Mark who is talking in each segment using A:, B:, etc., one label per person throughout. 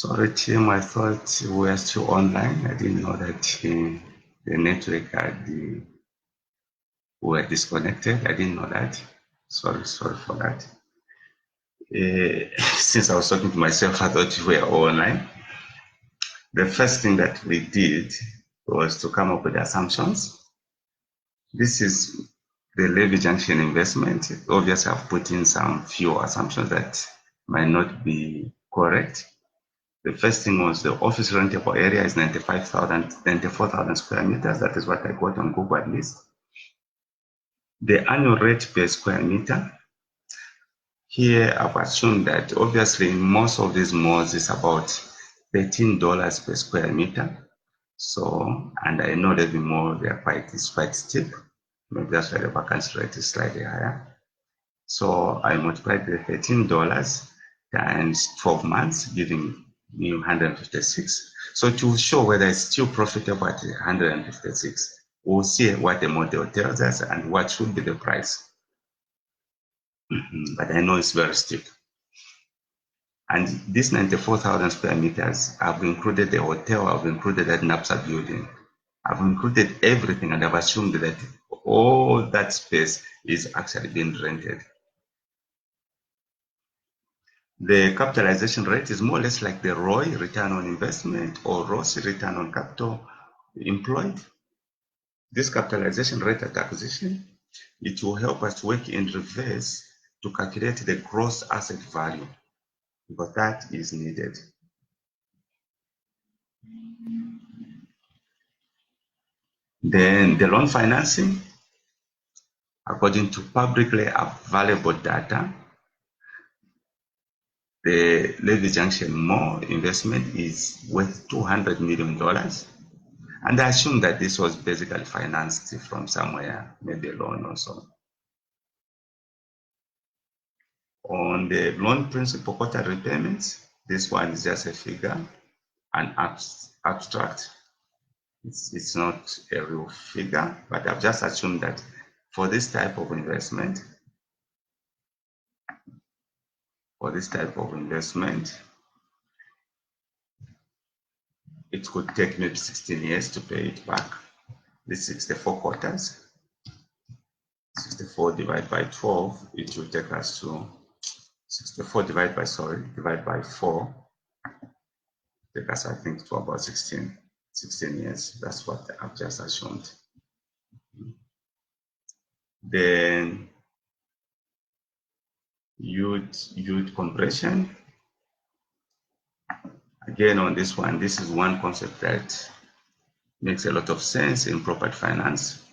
A: Sorry, team, I thought we were still online. I didn't know that the network we were disconnected. I didn't know that. Sorry for that. Since I was talking to myself, I thought we were online. The first thing that we did was to come up with assumptions. This is the Levy Junction investment. Obviously, I've put in some few assumptions that might not be correct. The first thing was the office rentable area is 94,000 square meters. That is what I got on Google at least. The annual rate per square meter. Here I've assumed that obviously in most of these malls it's about $13 per square meter. So, and I know Levy Mall it's quite steep. Maybe that's why the vacancy rate is slightly higher. So I multiplied the $13 times 12 months, giving me 156. So to show whether it's still profitable at 156, we'll see what the model tells us and what should be the price. But I know it's very steep. And this 94,000 square meters, I've included the hotel, I've included that NAPSA building. I've included everything, and I've assumed that all that space is actually being rented. The capitalization rate is more or less like the ROI, return on investment, or ROCE, return on capital employed. This capitalization rate at acquisition, it will help us to work in reverse to calculate the gross asset value, because that is needed. Then the loan financing, according to publicly available data, the Levy Junction Mall investment is worth $200 million. And I assume that this was basically financed from somewhere, maybe a loan or so. On the loan principal quarter repayments, this one is just a figure, an abstract. It's not a real figure, but I've just assumed that for this type of investment, it could take maybe 16 years to pay it back. The 64 quarters, 64 divided by 12, it will take us to 64 divided by 4, take us, I think, to about 16 years. That's what I've just assumed. Then yield compression. Again, on this one, this is one concept that makes a lot of sense in property finance.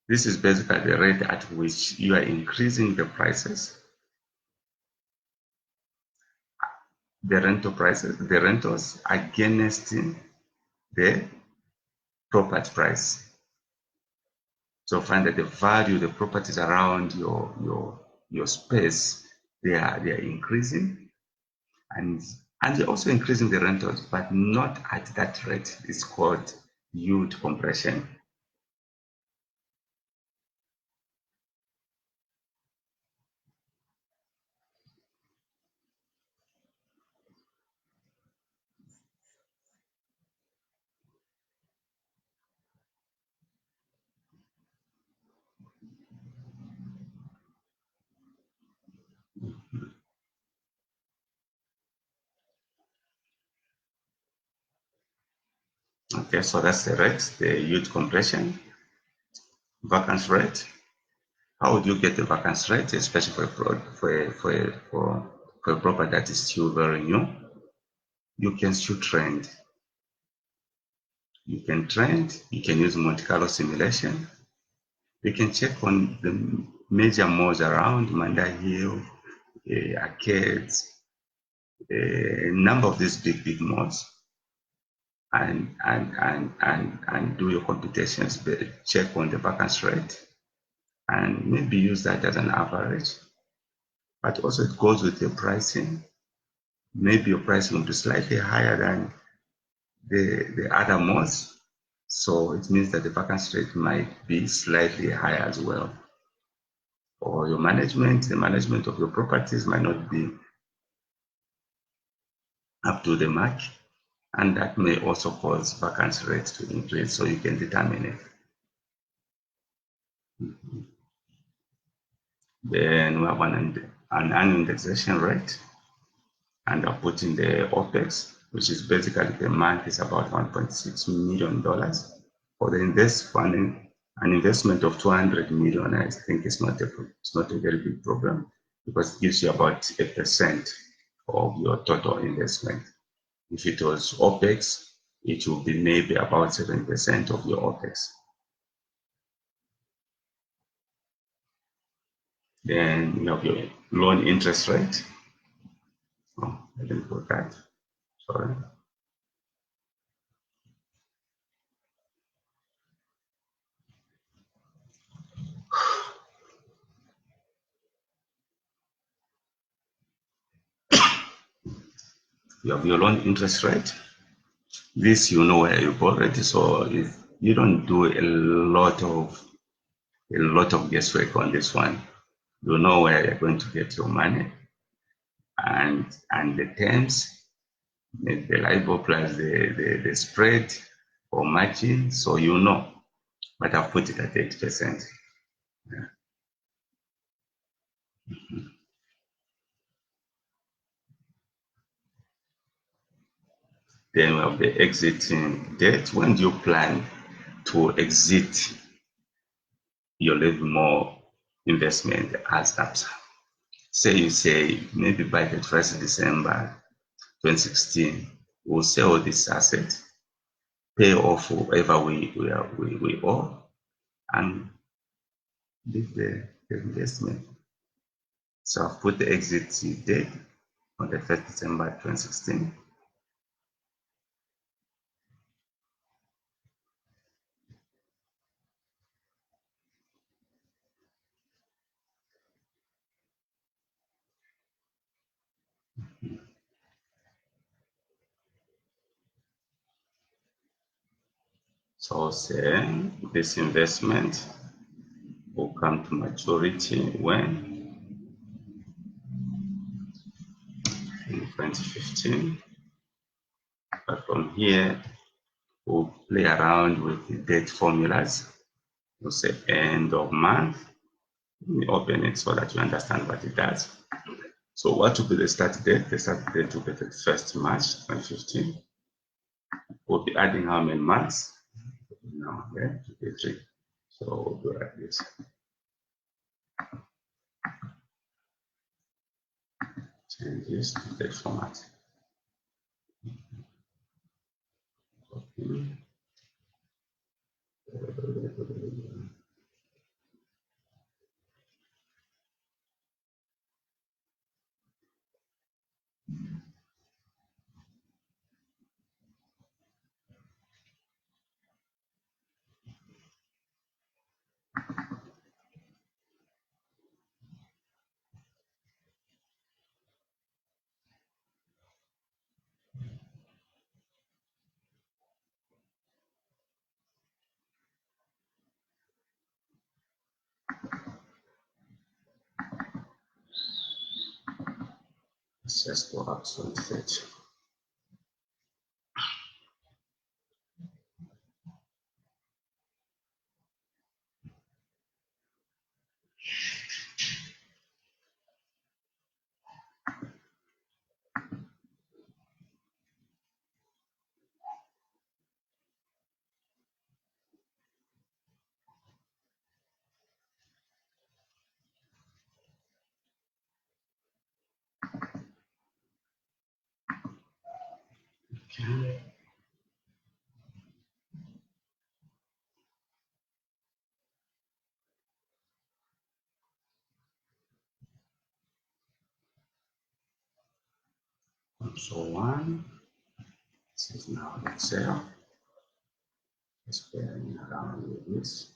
A: This is basically the rate at which you are increasing the prices, the rental prices, the rentals against the property price. So find that the value, the properties around your space, they are increasing, and they're also increasing the rentals, but not at that rate. It's called yield compression. Okay, so that's the rate, the yield compression. Vacancy rate. How would you get the vacancy rate, especially for a property that is still very new? You can still trend. You can trend. You can use Monte Carlo simulation. You can check on the major malls around Manda Hill, Arcades, a number of these big malls, and do your computations. Check on the vacancy rate, and maybe use that as an average. But also it goes with your pricing. Maybe your pricing will be slightly higher than the other malls. So it means that the vacancy rate might be slightly higher as well. Or your management, the management of your properties might not be up to the mark, and that may also cause vacancy rate to increase, so you can determine it. Then we have an annual indexation rate, and I'll put in the OPEX, which is basically the month is about $1.6 million. For the an investment of 200 million, I think it's not a very big problem, because it gives you about 8% of your total investment. If it was OPEX, it will be maybe about 7% of your OPEX. Then you have your loan interest rate. Oh, I didn't put that. Sorry. You have your loan interest rate. This you know where you borrowed, so if you don't do a lot of guesswork on this one, you know where you're going to get your money, and the terms, the LIBOR plus the spread or margin, so you know. But I've put it at 8%. Yeah. Then we have the exiting date. When do you plan to exit your Levy Mall investment as apps? Say you say maybe by the 1st of December 2016, we'll sell this asset, pay off whatever we owe, and leave the investment. So I've put the exit date on the 1st December 2016. So say this investment will come to maturity when? In 2015. But from here, we'll play around with the date formulas. We'll say end of month. Let me open it so that you understand what it does. So what will be the start date? The start date will be the 1st March 2015. We'll be adding how many months? Now, yeah, 3. So we'll do like this. Change this to date format. Okay. Let's just go up to 30. Okay. So 1, this is now Excel. Just playing around with this.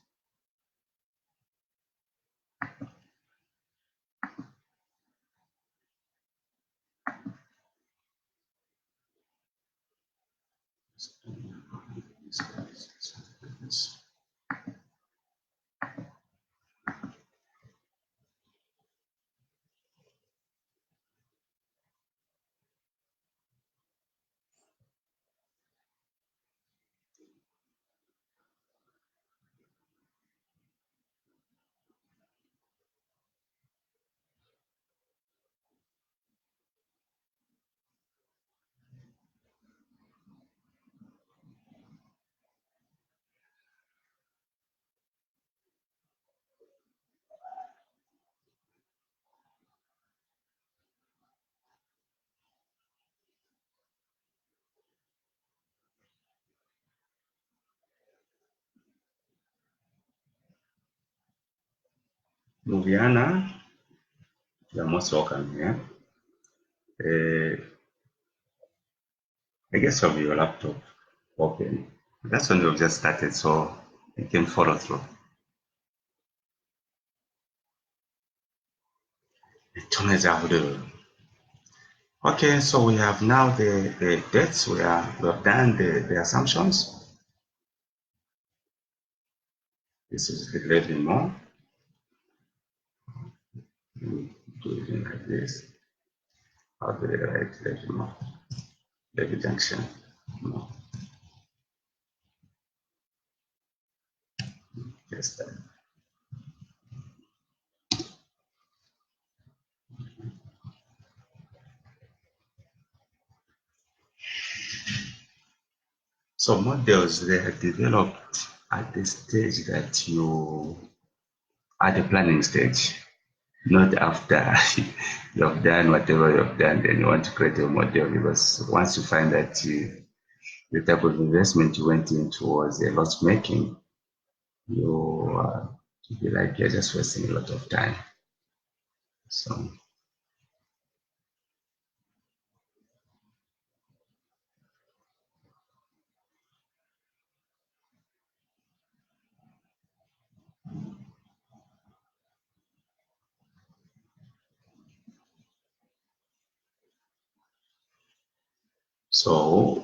A: Moviana, you're most welcome here. I guess you have your laptop open. That's when you've just started, so you can follow through. Okay, so we have now the dates. We have done the assumptions. This is the Levy Mall. Do it like this. How do they write Levy Mall? Levy Junction. No. Yes, that. So models, they are developed at the stage that you, at the planning stage, not after you have done whatever you have done, then you want to create a model, because once you find that the type of investment you went into was a loss making, you be like, you're just wasting a lot of time. So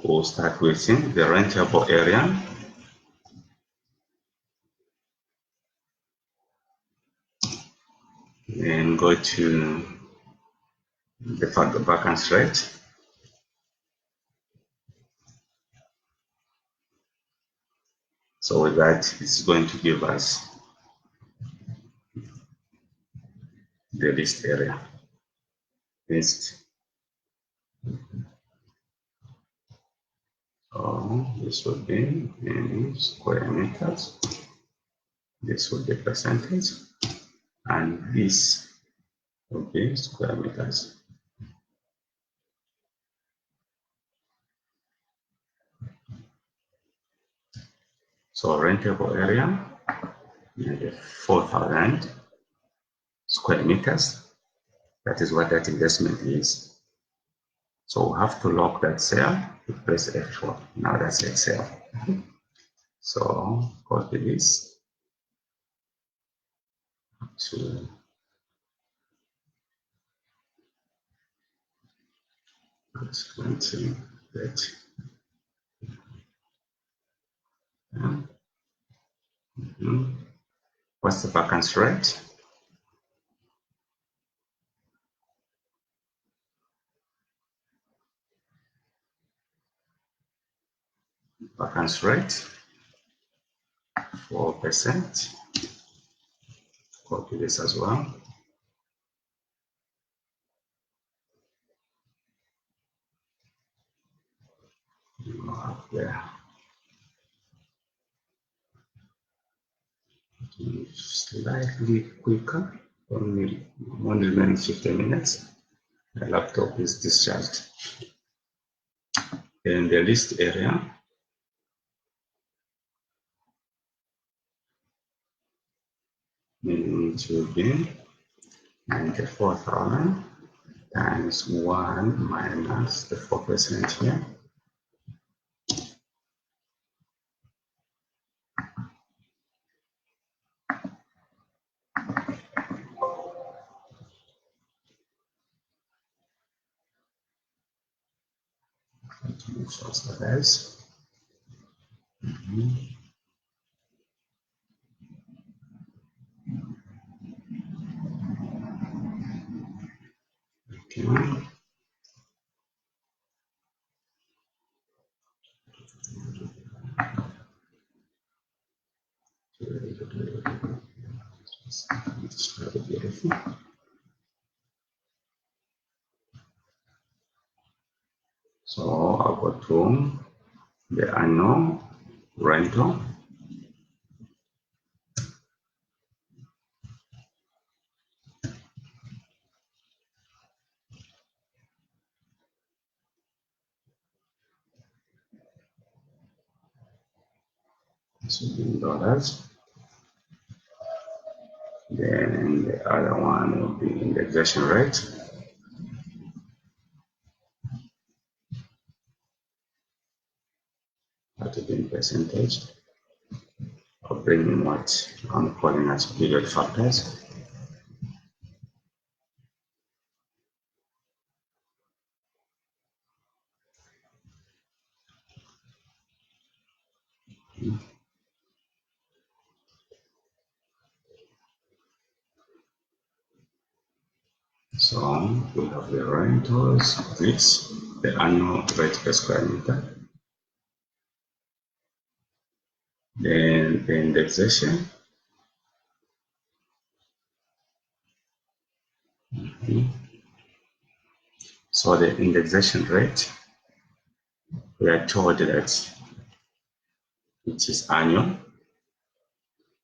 A: we'll start with the rentable area. And go to the vacancy rate. So with that, it's going to give us the list area. List. So this would be in square meters. This would be percentage. And this would be square meters. So rentable area, 4,000 square meters. That is what that investment is. So we have to lock that cell. We press F4. Now that's Excel. So copy this to that. What's the vacancy rate? Vacancy rate, 4%. Copy this as well. Up there. Slightly quicker, only remaining 15 minutes. The laptop is discharged. In the list area, meaning to be 94,000 times 1 minus the 4% here. Subsidize. Okay. So I'll go to the annual rental. This will be in dollars. Then the other one will be indexation rate. That will be in percentage of bringing what I'm calling as period factors. So we have the rentals, this, the annual rate per square meter. Then the indexation. So the indexation rate, we are told that it is annual.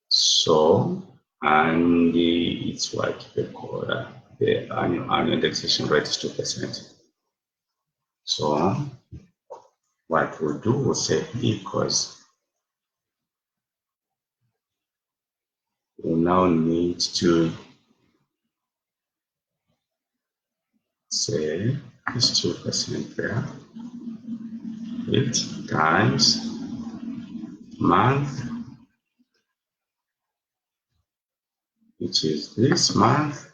A: So, and it's what they call the annual indexation rate is 2%. So, what we'll do, we'll say equals. We now need to say it's 2% there. It times month, which is this month,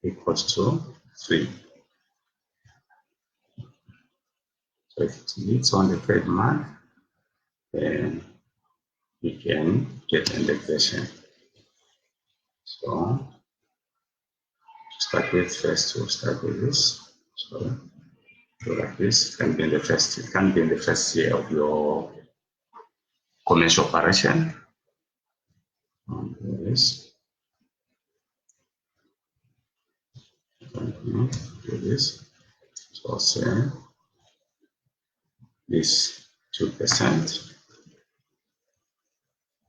A: equals to 3. So if it's on the third month, then you can get indexation. So start with first, we'll start with this. So like this, it can be in the first year of your commercial operation. This. Do this. So say this 2%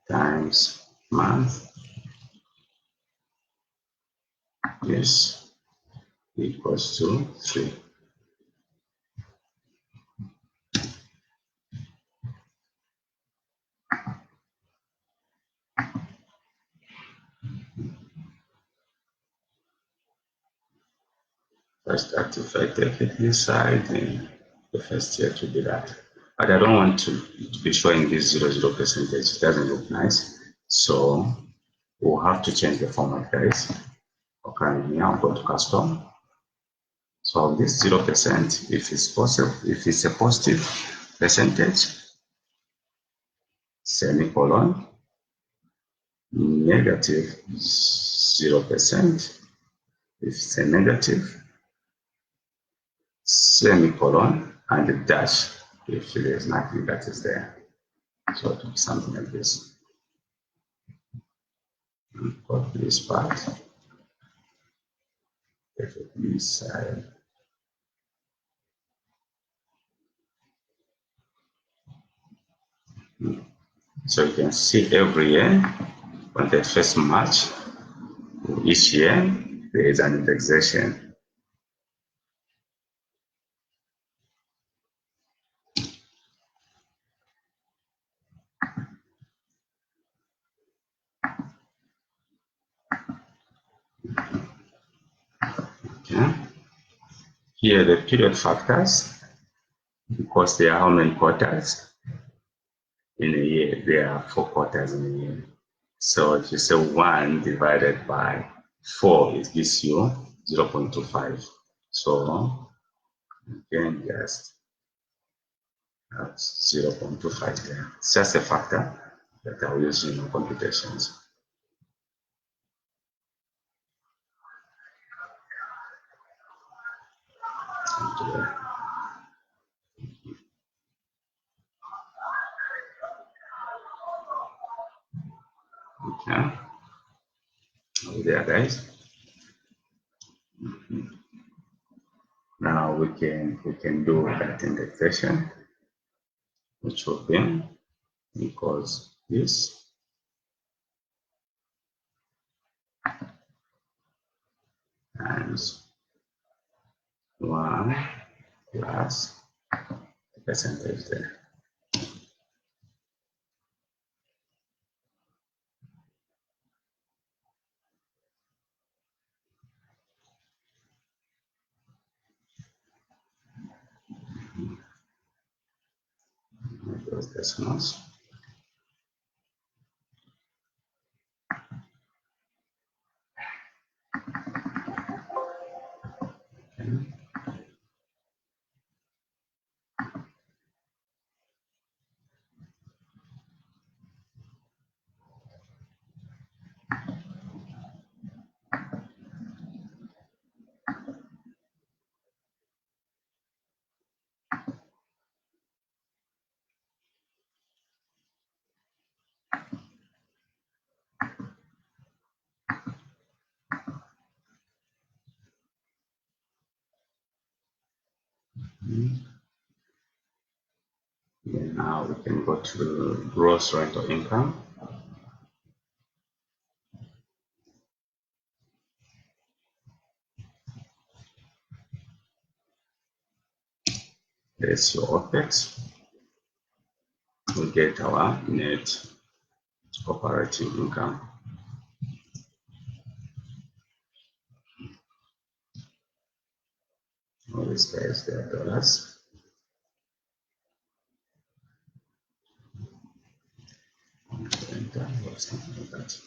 A: times month. This equals to 3. First that effectively side in the first year to be that. But I don't want to be showing this 0 percentage. It doesn't look nice. So we'll have to change the format, guys. Okay, now go to custom. So this 0%, if it's possible, if it's a positive percentage, semicolon, negative 0%, if it's a negative, semicolon, and a dash if there's nothing that is there. So it will be something like this. Copy this part. Take it inside. So you can see every year on the first March, each year there is an indexation. Okay. Here the period factors, because there are how many quarters in a year? There are 4 quarters in a year. So if you say 1 divided by 4, it gives you 0.25. So you can just have 0.25 there. It's just a factor that I will use in computations. Okay. There, guys. Now we can do that indexation, which will be equals this times 1 plus the percentage there. those decimals. Okay. Then now we can go to gross rental income. There's your OPEX. We get our net operating income. All these guys, they are dollars. Enter or something like that.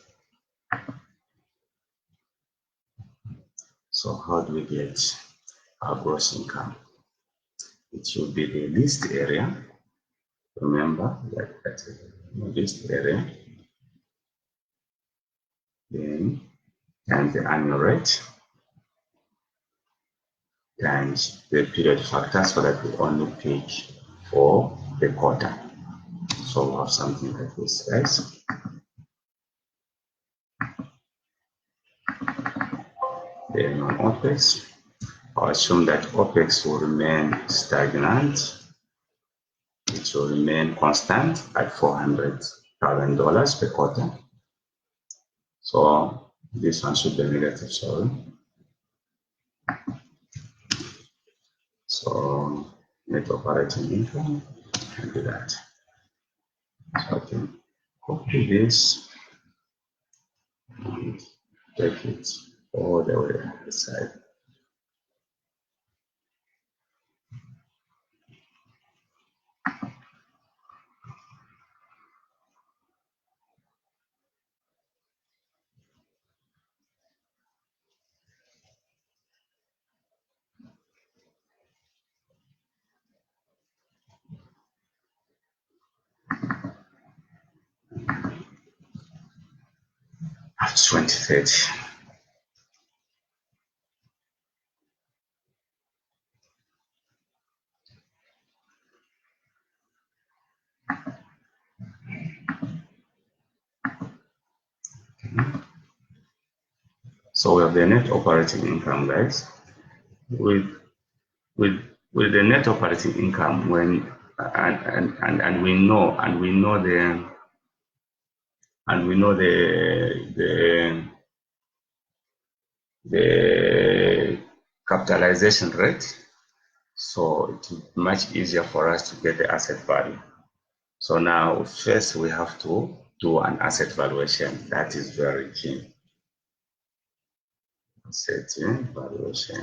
A: So how do we get our gross income? It should be the leased area. Remember, like that, leased area. Then times the annual rate times the period factor, so that we only pick for the quarter. So we'll have something like this, guys. Then on OPEX, I'll assume that OPEX will remain stagnant. It will remain constant at $400,000 per quarter. So this one should be negative, sorry. So net operating income, and do that. So I can copy this and take it all the way on the side. At 2030. So we have the net operating income, guys. With the net operating income, when and we know the capitalization rate, so it's much easier for us to get the asset value. So now first we have to do an asset valuation. That is very key. Asset valuation.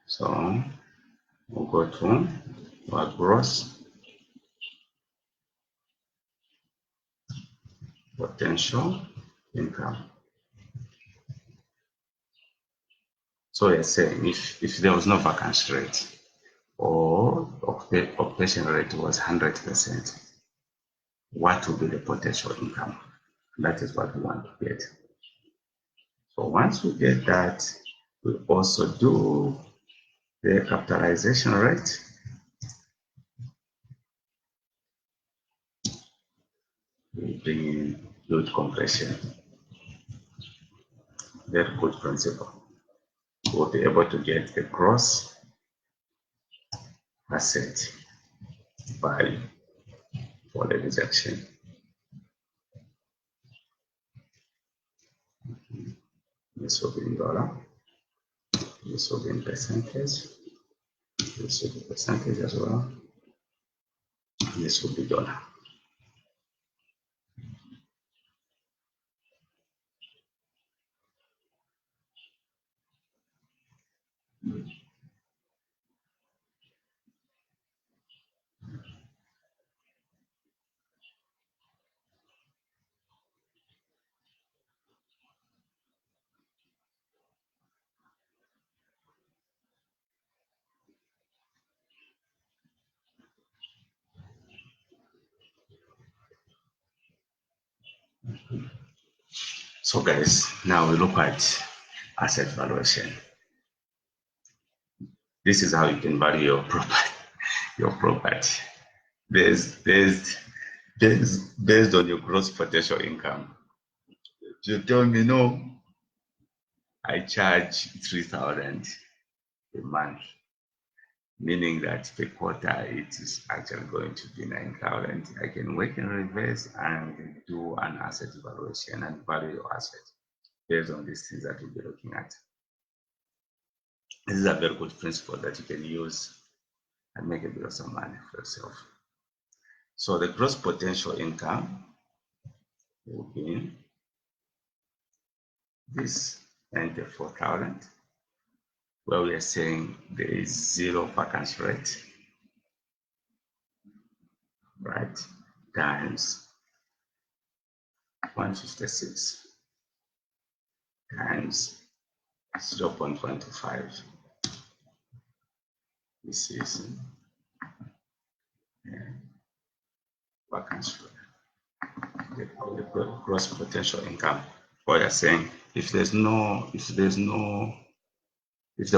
A: So we'll go to our gross potential income. So you're saying if there was no vacancy rate or occupation rate was 100%, what would be the potential income? That is what we want to get. So once we get that, we also do the capitalization rate. We bring in load compression. Very good principle. We'll be able to get the gross asset value for the rejection. This will be in dollar. This will be in percentage. This will be percentage as well. This will be dollar. So guys, now we look at asset valuation. This is how you can value your property. Based on your gross potential income. You tell me, no, I charge 3,000 a month, meaning that per quarter it is actually going to be 9,000. I can work in reverse and do an asset evaluation and value your asset based on these things that we'll be looking at. This is a very good principle that you can use and make a bit of some money for yourself. So the gross potential income will be this 94,000, where we are saying there is 0 vacancy rate, right, times 156 times 0.25. This is vacancy rate, the gross potential income. What you're saying, if the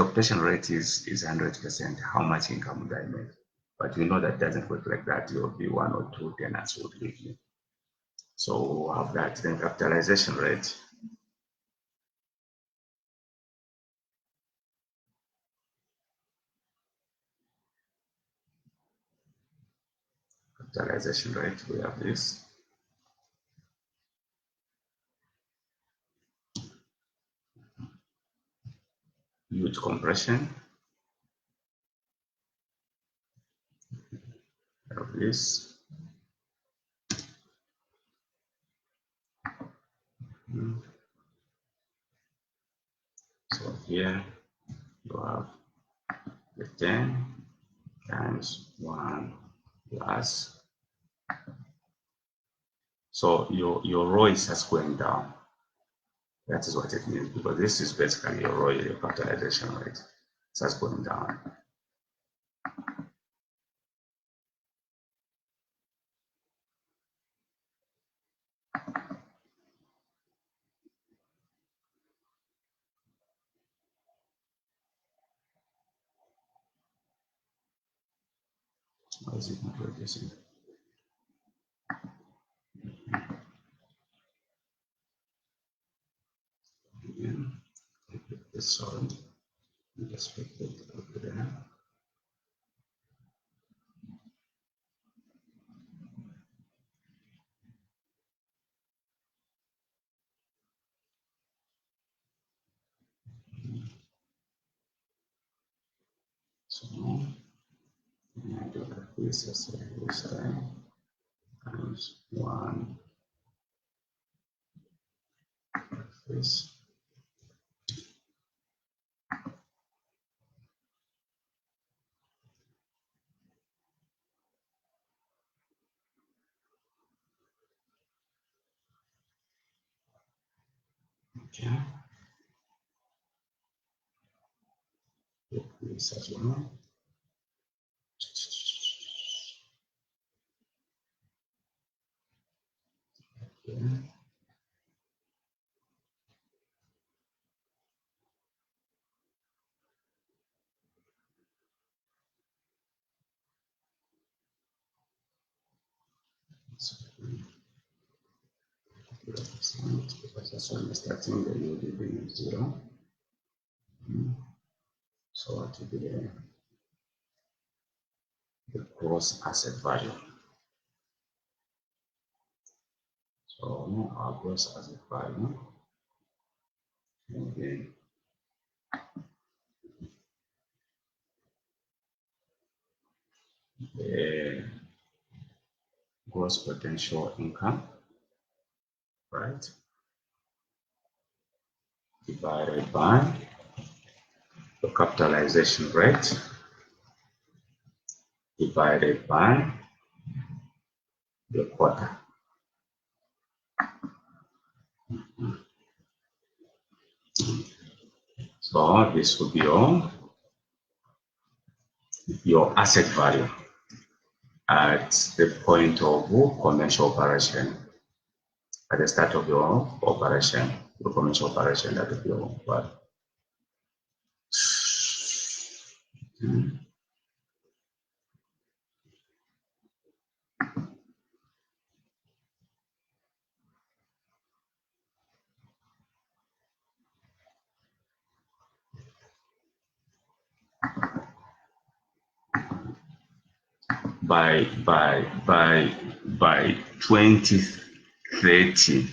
A: occupation rate is 100%, how much income would I make? But we know that doesn't work like that. It will be 1 or 2 tenants would leave you. So we'll have that. Then capitalization rate. Capitalization rate, we have this. Huge compression. We have this. So here you have the 10 times 1 plus. So your ROI is just going down. That is what it means, because this is basically your ROI, your capitalization rate. It's just going down. Why is it not reducing? Sorry, just pick it over there. So I do like this as this time times 1 like this. Okay. Put this as well. Okay. So, because that's when we're starting, the yield will be 0. So what will be the gross asset value? So our gross asset value, and then the gross potential income, right, divided by the capitalization rate divided by the quarter. So this will be your asset value at the point of commercial operation. at the start of your operation, your commercial operation, that will be your value. By 2030,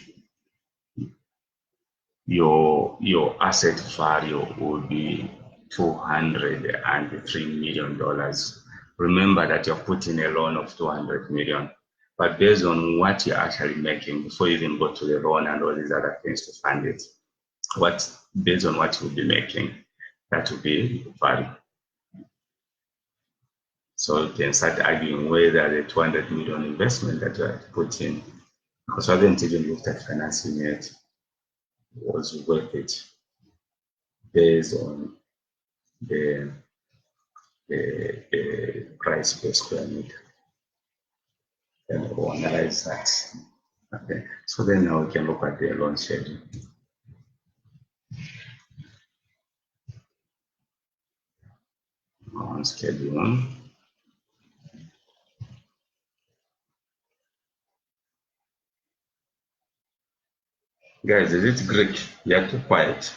A: your asset value will be $203 million. Remember that you're putting a loan of 200 million, but based on what you're actually making before you even go to the loan and all these other things to fund it, based on what you'll be making, that will be value. So you can start arguing whether the 200 million investment that you have put in, because I haven't even looked at financing yet, was worth it based on the price per square meter. And we'll analyze that. Okay, so then now we can look at the loan schedule. Loan schedule. Guys, is it Greek? You're too quiet.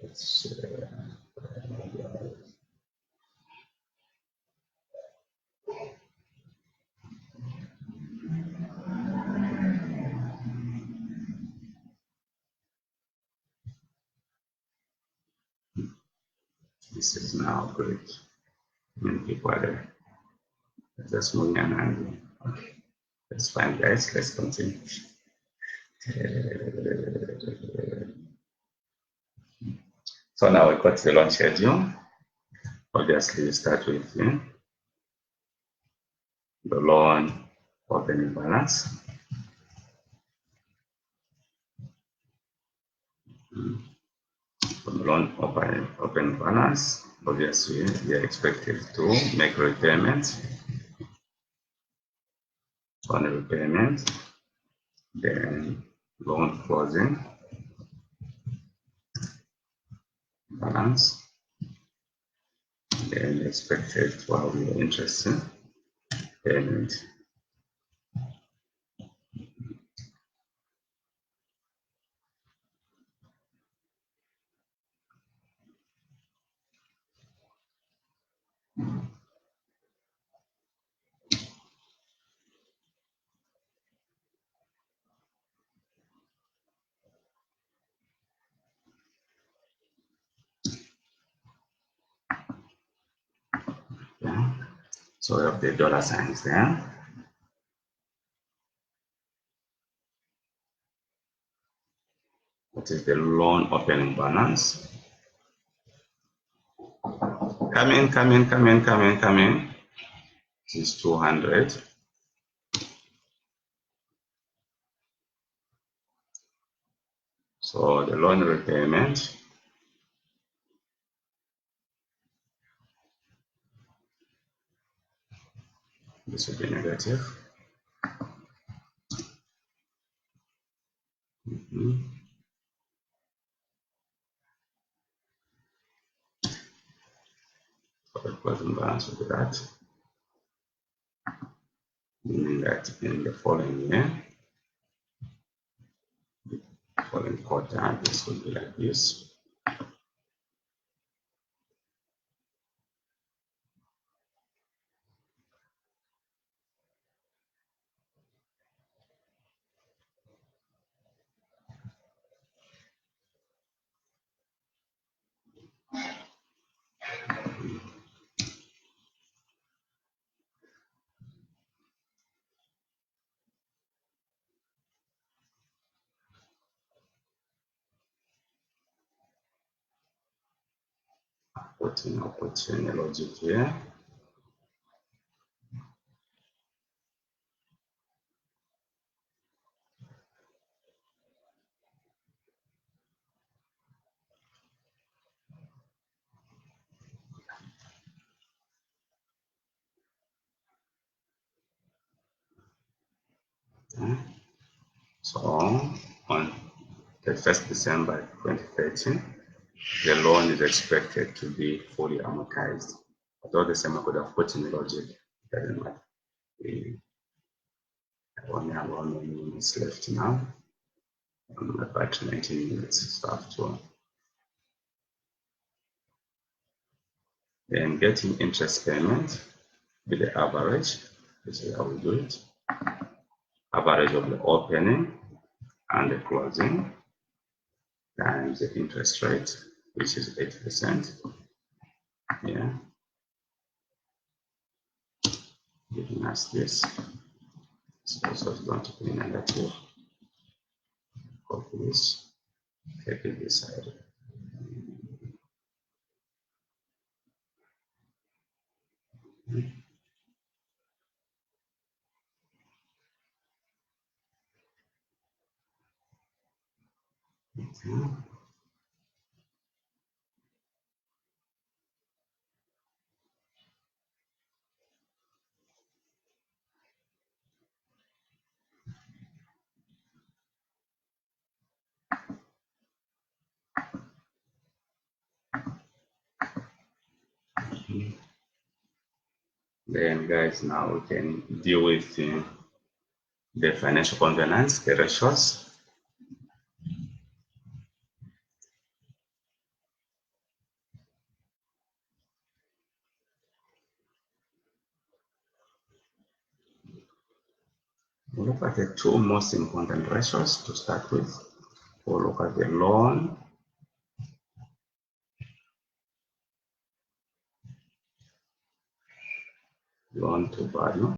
A: It's, this is now Greek. Many people are there. Just moving and okay. That's fine, guys. Let's continue. So now we got the loan schedule. Obviously, you start with the loan opening balance. From the loan opening balance, obviously, we are expected to make repayments. On repayment, then loan closing balance, then expected while we are interested payment. Yeah. So we have the dollar signs there. What is the loan opening balance? Come in. This is 200. So the loan repayment, this will be negative. So the closing balance will be that. Meaning that in the following year, the following quarter, this will be like this. I'll put in a logic here. So on the 1st December 2013, the loan is expected to be fully amortized. Although the same I could have put in logic, it doesn't matter. We only have 1 minute left now. About 19 minutes stuff to then getting interest payment with the average. This is how we do it. Average of the opening and the closing times the interest rate, which is 8%. Yeah, giving us this. So it's going to be negative. Copy this, take it this side. Okay. Then guys, now we can deal with the financial covenants, the ratios. We'll look at the two most important ratios to start with. We'll look at the loan to value.